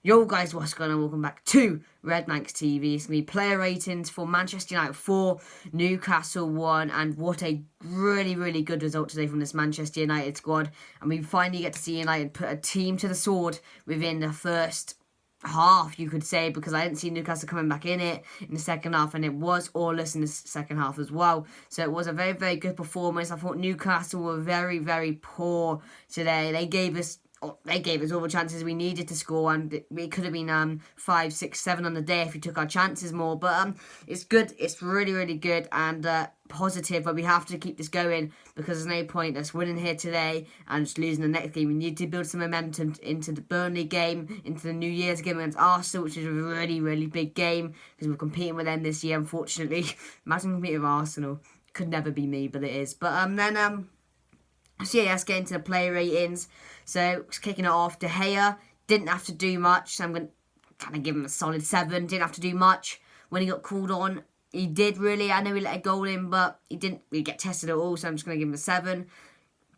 Yo guys, what's going on? Welcome back to Red Manx TV. It's going to be player ratings for Manchester United 4, Newcastle 1, and what a really good result today from this Manchester United squad. And we finally get to see United put a team to the sword within the first half, you could say, because I didn't see Newcastle coming back in it in the second half, and it was all-less in the second half as well. So it was a very good performance. I thought Newcastle were very poor today. They gave us all the chances we needed to score, and it could have been 5, 6, 7 on the day if we took our chances more. But it's good. It's really good and positive. But we have to keep this going because there's no point us winning here today and just losing the next game. We need to build some momentum into the Burnley game, into the New Year's game against Arsenal, which is a really big game because we're competing with them this year. Unfortunately, imagine competing with Arsenal. Could never be me, but it is. But so yeah, let's get into the player ratings. So, kicking it off, De Gea didn't have to do much, so I'm going to kind of give him a solid 7. Didn't have to do much. When he got called on, he did really. I know he let a goal in, but he didn't really get tested at all, so I'm just going to give him a 7.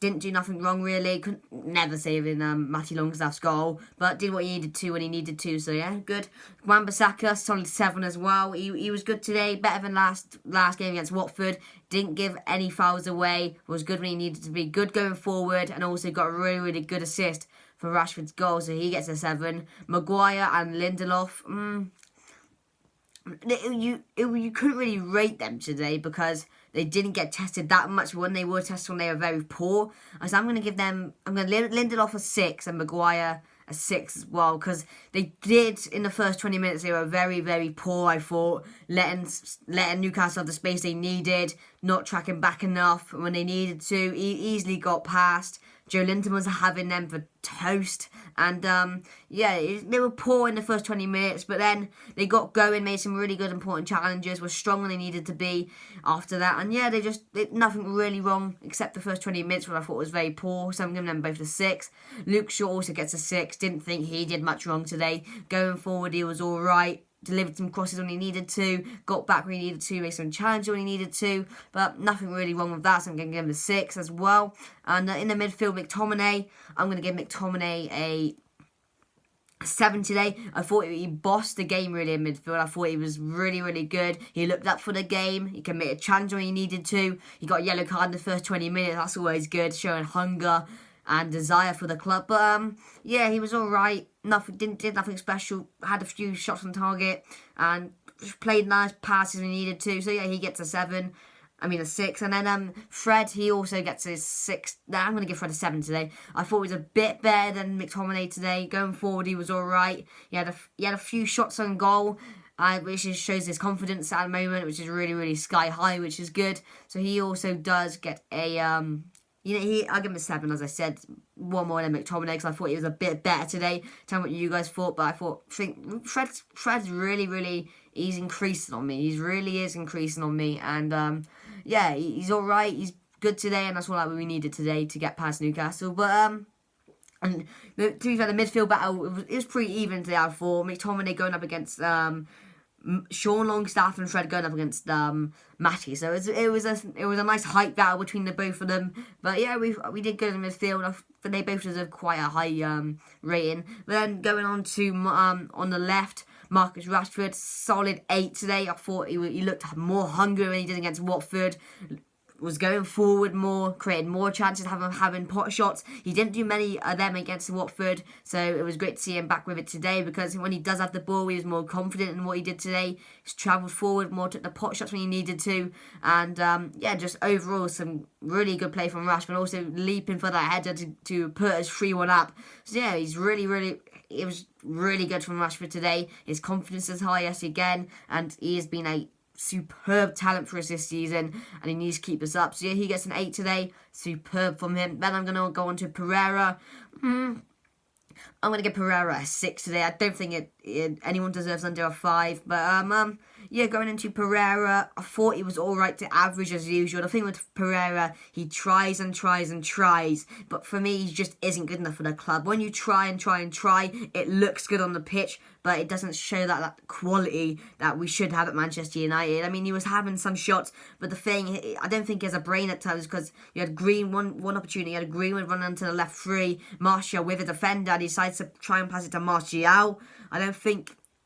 Didn't do nothing wrong, really. Couldn't never save in Matty Longstaff's goal, but did what he needed to when he needed to, so yeah, good. Wan-Bissaka, solid 7 as well. He was good today, better than last game against Watford. Didn't give any fouls away, was good when he needed to be, good going forward, and also got a really good assist for Rashford's goal, so he gets a 7. Maguire and Lindelof, you couldn't really rate them today because they didn't get tested that much. When they were tested, they were very poor. So I'm going to give Lindelof a 6 and Maguire a 6 as well, because they did in the first 20 minutes. They were very poor. I thought letting Newcastle have the space they needed, not tracking back enough when they needed to. He easily got past. Joe Linton was having them for toast, and they were poor in the first 20 minutes, but then they got going, made some really good important challenges, were strong when they needed to be after that, and yeah, nothing really wrong except the first 20 minutes, which I thought was very poor, so I'm giving them both a 6. Luke Shaw also gets a 6, didn't think he did much wrong today. Going forward, he was alright. Delivered some crosses when he needed to, got back when he needed to, made some challenges when he needed to, but nothing really wrong with that, so I'm going to give him a 6 as well. And in the midfield, McTominay, I'm going to give McTominay a 7 today. I thought he bossed the game really in midfield. I thought he was really good. He looked up for the game. He can make a challenge when he needed to. He got a yellow card in the first 20 minutes. That's always good, showing hunger and desire for the club. But yeah, he was alright. Did nothing special. Had a few shots on target and played nice passes when he needed to. So yeah, he gets a 6. And then Fred, he also gets a 6. I'm going to give Fred a 7 today. I thought he was a bit better than McTominay today. Going forward, he was alright. He had a few shots on goal, which just shows his confidence at the moment, which is really sky high, which is good. So he also does get a I'll give him a 7, as I said. One more than McTominay, because I thought he was a bit better today. Tell me what you guys thought, but I think Fred's really, he's increasing on me. He really is increasing on me, and yeah, he's all right. He's good today, and that's what we needed today to get past Newcastle. But and to be fair, the midfield battle it was pretty even today. I thought McTominay going up against Sean Longstaff and Fred going up against Matty, so it was a nice height battle between the both of them. But yeah, we did good in the midfield. But they both deserve quite a high rating. But then going on to on the left, Marcus Rashford, solid 8 today. I thought he looked more hungry when he did against Watford. Was going forward more, created more chances, having pot shots. He didn't do many of them against Watford, so it was great to see him back with it today, because when he does have the ball, he was more confident in what he did today. He's travelled forward more, took the pot shots when he needed to, and just overall some really good play from Rashford, also leaping for that header to put us 3-1 up. So yeah, he's it was really good from Rashford today. His confidence is high yet again, and he has been a superb talent for us this season, and he needs to keep us up. So yeah, he gets an 8 today. Superb from him. Then I'm going to go on to Pereira. I'm going to give Pereira a 6 today. I don't think anyone deserves under a 5. But yeah, going into Pereira, I thought he was alright to average as usual. The thing with Pereira, he tries, but for me, he just isn't good enough for the club. When you try, it looks good on the pitch, but it doesn't show that quality that we should have at Manchester United. I mean, he was having some shots, but the thing, I don't think he has a brain at times, because you had Green, one opportunity, you had Greenwood running onto the left free, Martial with a defender, and he decided decides to try and pass it to Martial.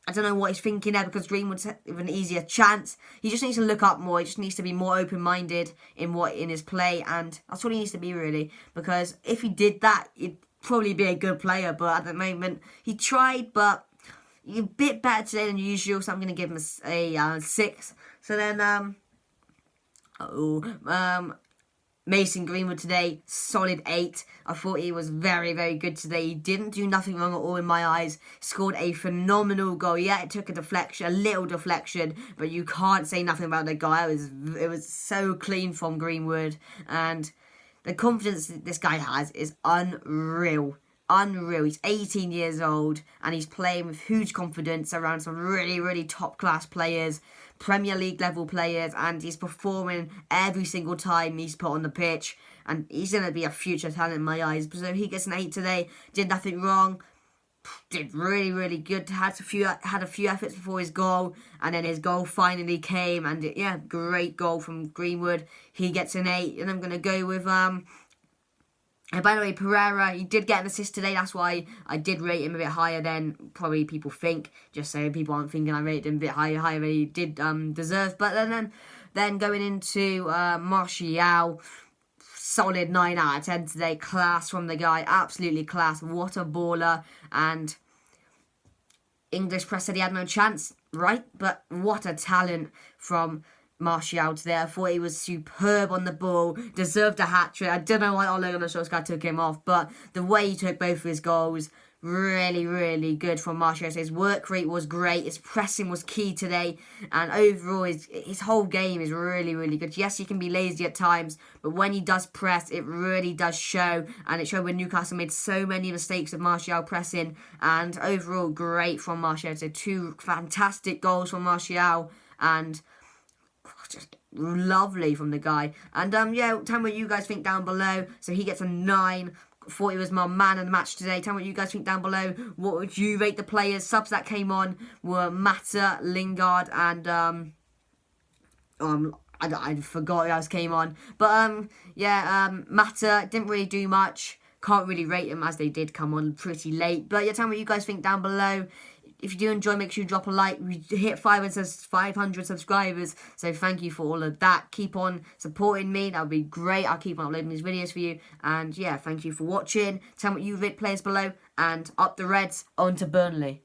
I don't know what he's thinking there, because Greenwood's with an easier chance. He just needs to look up more. He just needs to be more open-minded in his play, and that's what he needs to be, really. Because if he did that, he'd probably be a good player. But at the moment, he tried, but a bit better today than usual. So I'm going to give him a 6. So then, Mason Greenwood today, solid 8. I thought he was very, very good today. He didn't do nothing wrong at all in my eyes. Scored a phenomenal goal. Yeah, it took a little deflection, but you can't say nothing about the guy. It was so clean from Greenwood, and the confidence that this guy has is unreal. Unreal. He's 18 years old, and he's playing with huge confidence around some really, really top-class players, Premier League level players, and he's performing every single time he's put on the pitch, and he's going to be a future talent in my eyes. So he gets an 8 today, did nothing wrong, did really, really good, had a few efforts before his goal, and then his goal finally came, and yeah, great goal from Greenwood. He gets an 8, and I'm going to go with and by the way, Pereira, he did get an assist today. That's why I did rate him a bit higher than probably people think. Just so people aren't thinking I rated him a bit higher than he did deserve. But then going into Martial, solid 9 out of 10 today. Class from the guy. Absolutely class. What a baller. And English press said he had no chance, right? But what a talent from Martial today. I thought he was superb on the ball, deserved a hat-trick. I don't know why Ole Gunnar Solskjaer took him off, but the way he took both of his goals, really, really good from Martial. His work rate was great, his pressing was key today, and overall his whole game is really, really good. Yes, he can be lazy at times, but when he does press, it really does show, and it showed when Newcastle made so many mistakes of Martial pressing, and overall great from Martial. So 2 fantastic goals from Martial, and just lovely from the guy. And yeah, tell me what you guys think down below. So he gets a 9. Thought he was my man of the match today. Tell me what you guys think down below. What would you rate the players? Subs that came on were Mata, Lingard, and I forgot who else came on. But Mata didn't really do much. Can't really rate them as they did come on pretty late. But yeah, tell me what you guys think down below. If you do enjoy, make sure you drop a like. We hit 500 subscribers, so thank you for all of that. Keep on supporting me. That would be great. I'll keep on uploading these videos for you. And yeah, thank you for watching. Tell me what you rate players below. And up the Reds, on to Burnley.